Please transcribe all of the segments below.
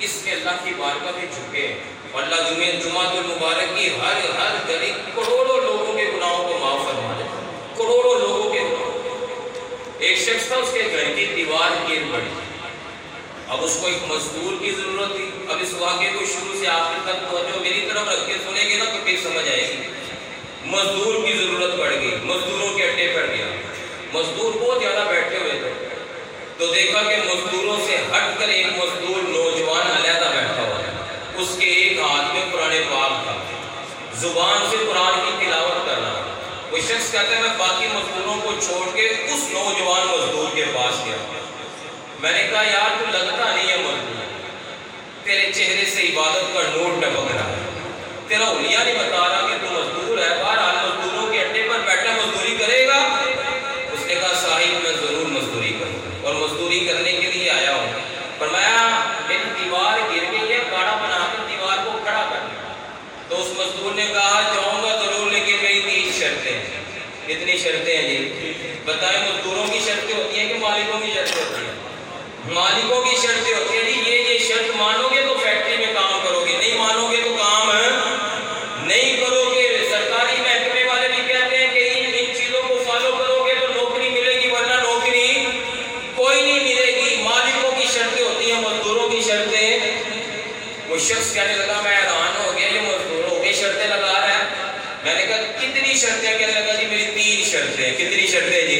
اس میں اللہ کی بارگاہ میں جھکے اور اللہ جمعہ المبارک کی ہر گلی کروڑوں لوگوں کے گناہوں کو معاف فرما دے، کروڑوں لوگوں کے گناہ۔ ایک شخص تھا، اس کے گھر کی دیوار گر پڑی، اب اس کو ایک مزدور کی ضرورت تھی۔ اب اس واقعے کو شروع سے آخر تک توجہ میری طرف رکھ کے سنیں گے نا تو پھر سمجھ آئے گی۔ مزدور کی ضرورت پڑ گئی، مزدوروں کے اڈے پڑ گیا، مزدور بہت زیادہ بیٹھے ہوئے تھے، تو دیکھا کہ مزدوروں سے ہٹ کر ایک مزدور نوجوان علیحدہ بیٹھا ہوا ہے، اس کے ایک ہاتھ میں قرآن پاک تھا، زبان سے قرآن کی تلاوت کر رہا۔ وہ شخص کہتا ہے میں باقی مزدوروں کو چھوڑ کے اس نوجوان مزدور کے پاس گیا، میں نے کہا یار تو لگتا نہیں ہے مزدور، تیرے چہرے سے عبادت کا نور ٹپک رہا ہے، تیرا حلیہ نہیں بتا رہا کہ تو مزدور ہے، بہرحال مزدوروں کے اڈے پر بیٹھا مزدوری کرے گا؟ اس نے کہا صاحب میں ضرور مزدوری کروں گا اور مزدوری کرنے کے لیے آیا ہوں۔ فرمایا میری دیوار گر گئی ہے، گاڑا بنا کر دیوار کو کھڑا کرنا۔ تو اس مزدور نے کہا جاؤں گا ضرور، لیکن میری 3 شرطیں ہیں۔ کتنی شرطیں ہیں جی؟ بتائیں، مزدوروں کی شرطیں ہوتی ہیں کہ مالکوں کی شرطیں ہوتی ہیں؟ مالکوں کی شرطیں ہوتی ہیں جی، یہ شرط مانو گے تو فیکٹری میں کام کرو گے، نہیں مانو گے تو کام نہیں کرو گے۔ سرکاری محکمے والے بھی کہتے ہیں کہ ان چیزوں کو فالو کرو گے تو نوکری ملے گی، ورنہ نوکری کوئی نہیں ملے گی۔ مالکوں کی شرطیں ہوتی ہیں، مزدوروں کی شرطیں۔ وہ شخص کہنے لگا میں حیران ہو گیا، یہ مزدوروں کی شرطیں لگا رہا ہے۔ میں نے کہا کتنی شرطیں؟ کہنے لگا جی میری 3 شرطیں۔ کتنی شرطیں جی؟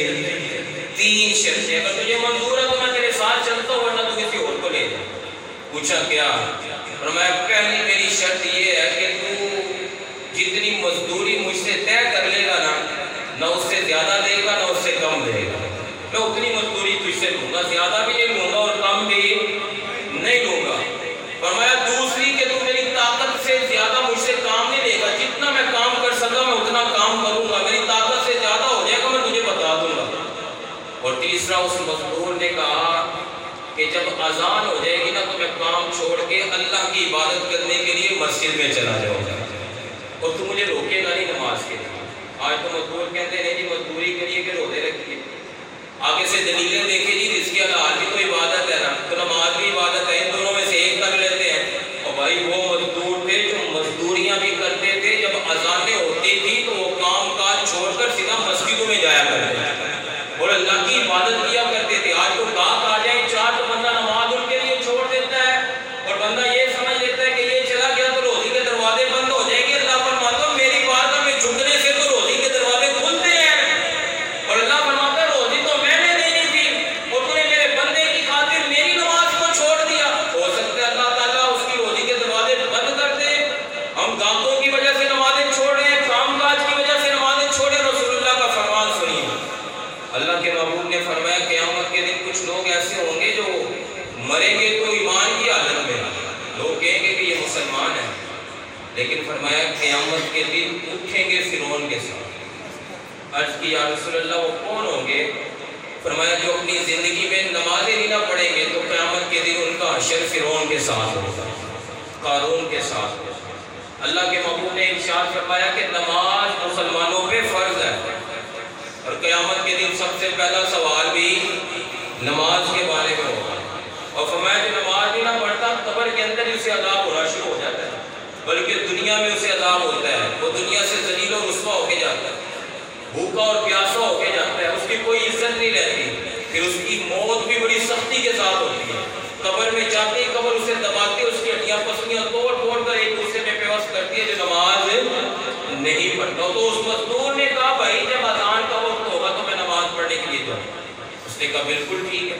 3 شرطیں۔ اگر تجھے منظور ہے تو میں تیرے ساتھ چلتا ہوں، ورنہ تو کسی اور کو لے جا۔ پوچھا کیا؟ فرمایا پہلی میری شرط یہ ہے کہ تو جتنی مزدوری مجھ سے طے کر لے گا نا، نہ اس سے زیادہ دے گا نہ اس سے کم دے گا، میں اتنی مزدوری تجھ سے لوں گا، زیادہ بھی نہیں لوں گا اور کم بھی نہیں لوں گا۔ فرمایا دوسری کہ تو میری طاقت سے زیادہ مجھ سے کام نہیں لے گا، جتنا میں کام کر سکا میں اتنا کام کروں گا، میری طاقت سے زیادہ ہو جائے گا میں تجھے بتا دوں گا۔ اور تیسرا اس مزدور نے کہا کہ جب اذان ہو جائے گی نا تو میں کام چھوڑ کے اللہ کی عبادت کرنے کے لیے مسجد میں چلا جاؤں گا، اور تو مجھے روکے گا نہیں نماز کے لیے۔ آج تو مزدور کہتے ہیں جی مزدوری کے لیے کہ روزے رکھیے، آگے سے دلیلیں دیکھیں جی رزق حلال بھی تو عبادت ہے نا، تو نماز بھی عبادت ہے، ان دونوں میں سے ایک کر لیتے ہیں۔ اور بھائی وہ مزدور تھے جو مزدوریاں بھی کرتے تھے، جب اذانیں ہوتی تھی تو وہ کام کاج چھوڑ کر سیدھا مسجدوں میں جایا کرتے تھے اور اللہ کی عبادت کیا کرتے تھے۔ آج تو گاہک آ جائیں 4 تو بندہ نماز ان کے لیے چھوڑ دیتا ہے اور بندہ یہ سمجھ لیتا ہے کہ یہ چلا گیا تو روزی کے دروازے بند ہو جائیں گے۔ اللہ فرماتا ہے میری بارگاہ میں جھکنے سے تو روزی کے دروازے کھلتے ہیں، اور اللہ فرماتا ہے روزی تو میں نے دینی تھی اور تو نے میرے بندے کی خاطر میری نماز کو چھوڑ دیا۔ ہو سکتا ہے اللہ تعالیٰ اس کی روزی کے دروازے بند کر دے، ہم گاہکوں کی وجہ سے نمازیں چھوڑ رہے ہیں، کام کاج کی وجہ سے نمازیں چھوڑے۔ رسول اللہ کا فرمان سنیے، اللہ کے محبوب نے فرمایا قیامت کے دن کچھ لوگ ایسے ہوں گے جو مریں گے تو ایمان کی حالت میں، لوگ کہیں گے کہ یہ مسلمان ہے، لیکن فرمایا قیامت کے دن اٹھیں گے فرعون کے ساتھ۔ عرض کی یا رسول اللہ وہ کون ہوں گے؟ فرمایا جو اپنی زندگی میں نمازیں نہیں نہ پڑھیں گے تو قیامت کے دن ان کا حشر فرعون کے ساتھ ہوگا، قارون کے ساتھ ہوگا۔ اللہ کے محبوب نے ارشاد فرمایا کہ نماز مسلمانوں پہ فرض ہے، اور قیامت کے دن سب سے پہلا سوال بھی نماز کے بارے میں ہوگا۔ اور فرمایا جو نماز بھی نہ پڑھتا قبر کے اندر اسے عذاب ہونا شروع ہو جاتا ہے، بلکہ دنیا میں اسے عذاب ہوتا ہے، وہ دنیا سے ذلیل و رسوا ہو کے جاتا ہے، بھوکا اور پیاسا ہو کے جاتا ہے، اس کی کوئی عزت نہیں رہتی، پھر اس کی موت بھی بڑی سختی کے ساتھ ہوتی ہے۔ قبر میں جاتے ہی قبر اسے دباتی ہے، اس کی ہڈیاں پسلیاں توڑ توڑ کر ایک دوسرے میں پیوست کرتی ہے جو نماز نہیں پڑھتا۔ تو اس مزدور نے کہا بھائی جب اذان کا وقت ہوگا تو میں نماز پڑھنے کے لیے جاؤں۔ اس نے کہا بالکل ٹھیک ہے۔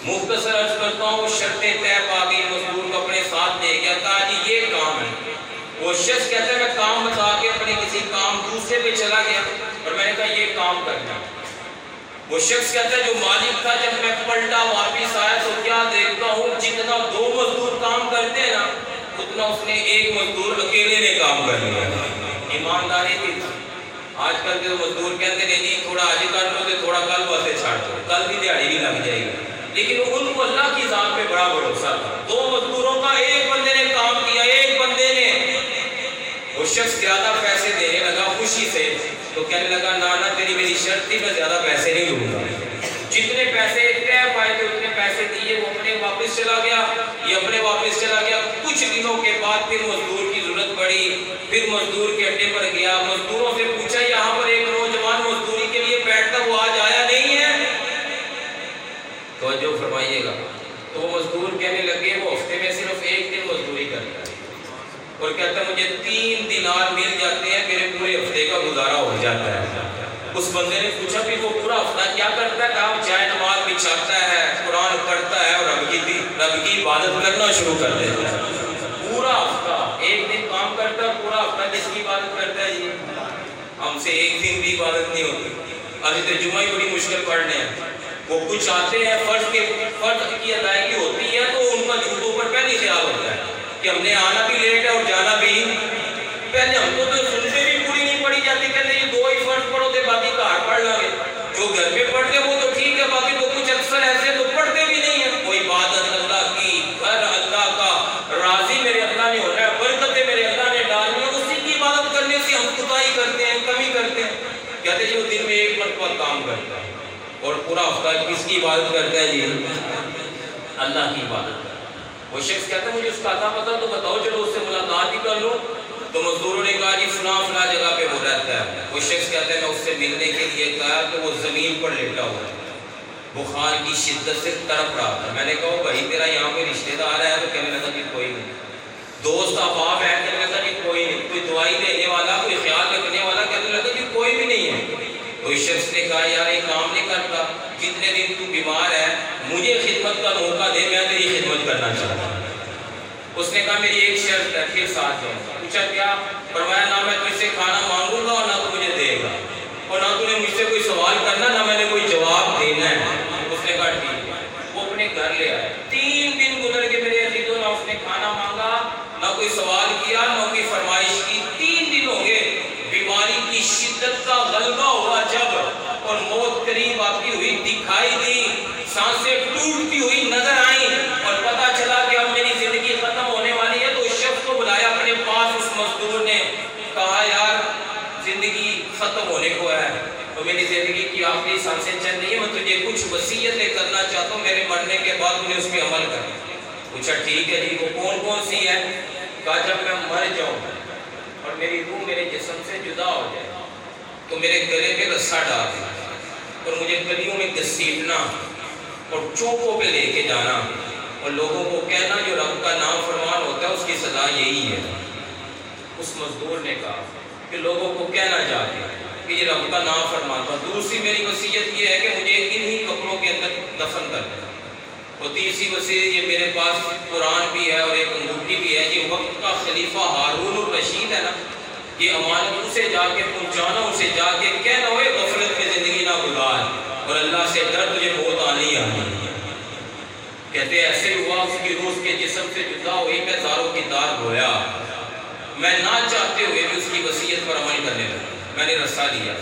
مختصر عرض کرتا ہوں، شرطیں طے پا گئی، مزدور کو اپنے ساتھ لے گیا، کہا جی یہ کام ہے۔ وہ شخص کہتا ہے میں کام بتا کے اپنے کسی کام دوسرے پہ چلا گیا اور میں نے کہا یہ کام کرنا۔ وہ شخص کہتا ہے جو مالک تھا جب میں پلٹا واپس آیا تو کیا دیکھتا ہوں جتنا 2 مزدور کام کرتے ہیں نا اتنا اس نے 1 مزدور اکیلے نے کام کر لیا۔ ایمانداری تھی۔ آج کل کے مزدور کہتے ہیں جی تھوڑا آج کر لو تو تھوڑا کل واسطے چھاڑ دو، کل بھی دیہڑی بھی لگ جائے گی، لیکن ان کو اللہ کی ذات پہ بڑا بھروسہ تھا۔ 2 مزدوروں کا 1 بندے نے کام کیا، 1 بندے نے۔ وہ شخص زیادہ پیسے دینے لگا خوشی سے تو کہنے لگا نانا تیری میری شرط تھی میں زیادہ پیسے نہیں لوں گا۔ جتنے پیسے طے پائے تھے اتنے پیسے دیے، وہ اپنے واپس چلا گیا۔ یہ اپنے واپس چلا گیا. کچھ دنوں کے بعد پھر مزدور کی ضرورت پڑی, پھر مزدور کے اڈے پر گیا, مزدوروں سے پوچھا یہاں پر ایک نوجوان مزدوری کے لیے بیٹھتا وہ آج آیا نہیں ہے؟ توجہ فرمائیے گا. تو وہ مزدور کہنے لگے وہ ہفتے میں صرف ایک دن مزدوری کرتا ہے اور کہتا ہے مجھے 3 دینار مل جاتے ہیں, میرے پورے ہفتے کا گزارا ہو جاتا ہے. اس بندے نے پوچھا کہ وہ پورا ہفتہ کیا کرتا ہے؟ کہا جائے نماز بچھاتا ہے, قرآن پڑھتا ہے اور رب کی عبادت کرنا شروع کر دیتا ہے. پورا ہفتہ ایک دن کام کرتا ہے, پورا ہفتہ کس کی عبادت کرتا ہے جی؟ ہم سے ایک دن بھی عبادت نہیں ہوتی. حضرت جمعہ ہی بڑی مشکل پڑھنے ہیں. وہ کچھ آتے ہیں فرض کی ادائیگی ہوتی ہے تو ان کا جھوٹوں پر پہلے خیال ہوتا ہے کہ ہم نے آنا بھی لیٹ ہے اور جانا بھی. پہلے ہم کو تو سنتے بھی پوری نہیں پڑھی جاتی, کہتے یہ 2 ہی فرض پڑھو تھے باقی گھر پڑھ لیں گے. جو گھر پہ پڑھ گئے وہ تو ٹھیک ہے, باقی تو کچھ اکثر ایسے تو پڑھتے بھی نہیں ہیں. کوئی عبادت اللہ کی, گھر اللہ کا, راضی میرے اللہ نے ہونا ہے, برکتیں میرے اللہ نے ڈالنی ہے, اسی کی عبادت کرنے سے ہم کوتاہی کرتے ہیں, کمی کرتے ہیں. کہتے ہیں جو دن میں ایک مرتبہ کام کرتا ہے اور پورا ہفتہ کس کی عبادت کرتا ہے جی؟ اللہ کی عبادت. وہ شخص کہتا ہے مجھے اس کا اتا پتہ تو بتاؤ, چلو اس سے ملاقات ہی کر لو. تو مزدوروں نے کہا جی فلاں جگہ پہ وہ رہتا ہے. وہ شخص کہتا ہے میں اس سے ملنے کے لیے کہا کہ وہ زمین پر لیٹا ہوا ہے, بخار کی شدت سے تڑپ رہا تھا. میں نے کہا بھائی تیرا یہاں کوئی رشتہ دار ہے؟ تو کہنے لگا کہ کوئی نہیں. دوست احباب ہے؟ کہنے لگا کہ کوئی نہیں. کوئی دوائی دینے والا, کوئی خیال رکھنے والا؟ کہنے لگا کہ کوئی بھی نہیں ہے. تو اس شخص نے کہا یار ایک کام نہیں کرتا, جتنے دن تو بیمار ہے مجھے خدمت کا موقع دے, میں تیری خدمت کرنا چاہتا ہوں. اس نے کہا میری ایک شرط ہے, پھر ساتھ جاؤں. پوچھا کیا؟ فرمایا نہ میں تجھ سے کھانا مانگوں گا اور نہ تو مجھے دے گا, اور نہ تو نے مجھ سے کوئی سوال کرنا, نہ میں نے کوئی جواب دینا ہے. اس نے کہا ٹھیک ہے. وہ اپنے گھر لے آئے. 3 دن گزر کے میرے عزیزوں, نہ اس نے کھانا مانگا, نہ کوئی سوال کیا, نہ کوئی فرمائش کی. 3 دن ہو گئے. بیماری کی شدت کا غلبہ ہوا جب, اور موت قریب آتی ہوئی دکھائی دی, سانسیں ٹوٹتی ہوئی نظر آئیں, اور پتا چلا کہ اب میری زندگی ختم ہونے والی ہے. تو اس شخص کو بلایا اپنے پاس. اس مزدور نے کہا یار زندگی ختم ہونے کو ہے, تو میری زندگی کی آخری سانسیں چل رہی ہے, میں تجھے کچھ وصیتیں کرنا چاہتا ہوں, میرے مرنے کے بعد انہیں اس پہ عمل کرنا. پوچھا ٹھیک ہے جی, وہ کون سی ہے؟ کہا جب میں مر جاؤں اور میری روح میرے جسم سے جدا ہو جائے تو میرے گلے پہ رسہ ڈال دیں اور مجھے گلیوں میں گھسیٹنا اور چوکوں پہ لے کے جانا اور لوگوں کو کہنا جو رب کا نام فرمان ہوتا ہے اس کی سزا یہی ہے. اس مزدور نے کہا کہ لوگوں کو کہنا چاہتے ہیں کہ یہ رب کا نام فرمان تھا. دوسری میری وصیت یہ ہے کہ مجھے انہی کپڑوں کے اندر دفن کر دیں. اور تیسری وصیت یہ میرے پاس قرآن بھی ہے اور ایک انگوٹھی بھی ہے. یہ وقت کا خلیفہ ہارون الرشید ہے نا, یہ امانت اسے جا کے پہنچانا, اسے جا کے کہنا ہوئے غفلت میں زندگی نہ گزار اور اللہ سے ڈر, تجھے موت آنی آنی. کہتے ایسے ہوا اس کی روح کے جسم سے جدا ہوئی, میں زاروں کی تار گویا, میں نہ چاہتے ہوئے بھی اس کی وصیت پر عمل کرنے لگا. میں نے رسہ لیا,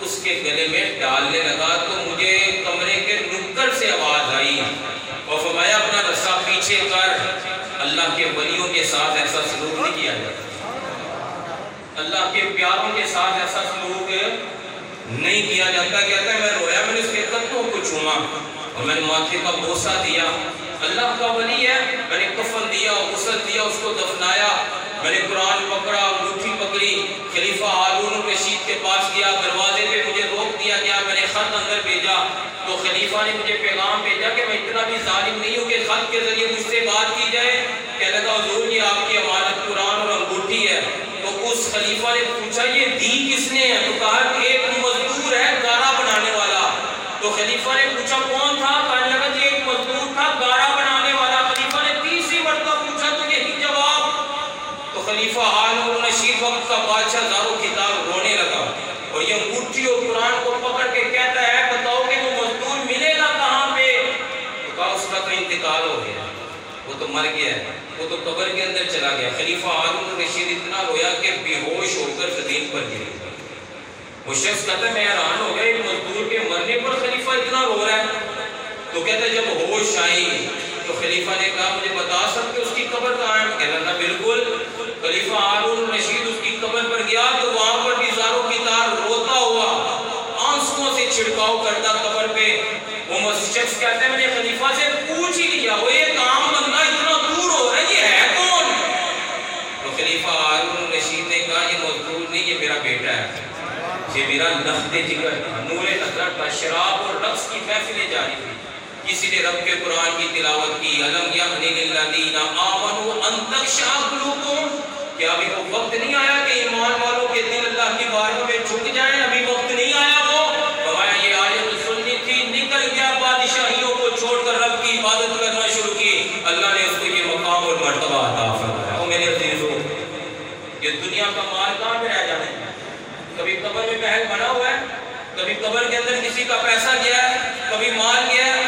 اس کے گلے میں ڈالنے لگا تو مجھے کمرے کے نکڑ سے آواز آئی اور فرمایا اپنا رسہ پیچھے کر. اللہ کے ولیوں کے ساتھ ایسا سلوک نہیں کیا جاتا, اللہ کے پیاروں کے ساتھ ایسا سلوک نہیں کیا جاتا. کہتا ہے میں رویا, میں نے اس کے قدموں کو چھوما اور میں نے ماتھے کا بوسہ دیا. اللہ کا ولی ہے, میں نے کفن دیا, غسل دیا, اس کو دفنایا. میں نے قرآن پکڑا, انگوٹھی پکڑی, خلیفہ ہارون الرشید کے پاس گیا, دروازے پہ مجھے روک دیا گیا. میں نے خط اندر بھیجا تو خلیفہ نے مجھے پیغام بھیجا کہ میں اتنا بھی ظالم نہیں ہوں کہ خط کے ذریعے مجھ سے بات کی جائے. کہنے لگا حضور یہ آپ کی امانت قرآن اور انگوٹھی ہے. تو اس خلیفہ نے پوچھا یہ دی کس نے ہے؟ تو کہا کہ ایک مزدور ہے گارا بنانے والا. تو خلیفہ نے پوچھا کون تھا؟ کہنے لگا کہ ایک مزدور تھا گارا بنانے والا. خلیفہ نے تیسری مرتبہ پوچھا تو یہی جواب. تو خلیفہ ہارون الرشید وقت کا بادشاہ زارو کتاب رونے لگا اور یہ انگوٹھی اور قرآن کو پکڑ کے کہتا ہے بتاؤ کہ وہ مزدور ملے گا کہاں پہ؟ تو کہا اس کا تو انتقال ہو گیا, وہ تو مر گیا ہے, وہ تو قبر کے اندر چلا گیا. خلیفہ ہارون الرشید اتنا رویا کہ بے ہوش ہو کر زمین پر گرے. وہ شخص کہتا ہے میں حیران ہو گیا, ایک مزدور کے مرنے پر خلیفہ اتنا رو رہا ہے. تو کہتا ہے جب ہوش آئی تو خلیفہ نے کہا مجھے بتا سکتے اس کی قبر کہاں ہے؟ کہتا تھا بالکل. خلیفہ ہارون الرشید اس کی قبر پر گیا تو وہاں پر بھی زاروں کی تار روتا ہوا, آنسوؤں سے چھڑکاؤ کرتا قبر پہ. وہ شخص کہتا ہے میں نے خلیفہ سے پوچھ ہی لیا, وہ ایک عام بندہ اتنا جگر تھا، نور حضرت تھا، شراب اور رقص کی محفلیں جاری تھی. کسی نے رب کے قرآن کی تلاوت کی، الم یعن للذین آمنوا ان تخشع قلوبهم، کیا ابھی وہ وقت نہیں آیا کہ ایمان والوں کے دل اللہ کی بارگاہ میں جھک جائیں؟ ابھی وقت نہیں آیا وہ؟ فرمایا یہ آیت سننی تھی، نکل گیا، بادشاہیوں کو چھوڑ کر رب کی عبادت کرنا شروع کی، اللہ نے اس کو یہ مقام اور مرتبہ عطا فرمایا. او میرے عزیزو، یہ دنیا کا مال کہاں پہ رہ جانا ہے؟ کبھی قبر میں محل بنا ہوا ہے، کبھی قبر کے اندر کسی کا پیسہ گیا ہے، کبھی مال گیا ہے.